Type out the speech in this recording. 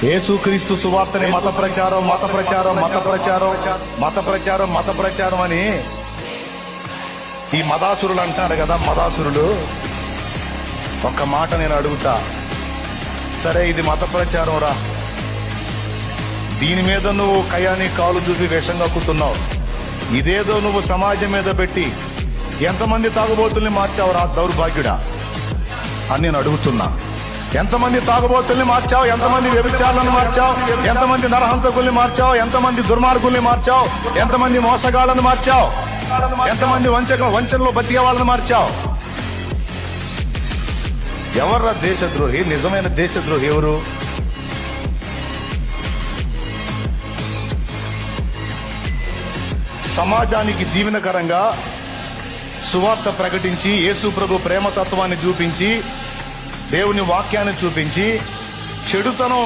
యేసుక్రీస్తు సువార్తని మత ప్రచారం అని ఈ మదాసురులు అంటారు కదా. మదాసురులు ఒక్క మాట నేను అడుగుతా, సరే ఇది మత ప్రచారం రా, దీని మీద నువ్వు కయాని కాలు చూపి వేషం కక్కుతున్నావు, ఇదేదో నువ్వు సమాజం మీద పెట్టి ఎంతమంది తాగుబోతుల్ని మార్చావురా దౌర్భాగ్యుడా అని నేను అడుగుతున్నా. ఎంతమంది తాగుబోతుల్ని మార్చావు, ఎంతమంది వ్యభిచారులను మార్చావు, ఎంతమంది నరహంతకుల్ని మార్చావు, ఎంతమంది దుర్మార్గుల్ని మార్చావు, ఎంతమంది మోసగాళ్లను మార్చావు, ఎంతమంది వంచనలో బతికే వాళ్ళని మార్చావు. ఎవర్రా దేశద్రోహి? నిజమైన దేశద్రోహి ఎవరు? సమాజానికి దీవెనకరంగా సువార్త ప్రకటించి యేసు ప్రభు ప్రేమతత్వాన్ని చూపించి దేవుని వాక్యాన్ని చూపించి చెడుతనం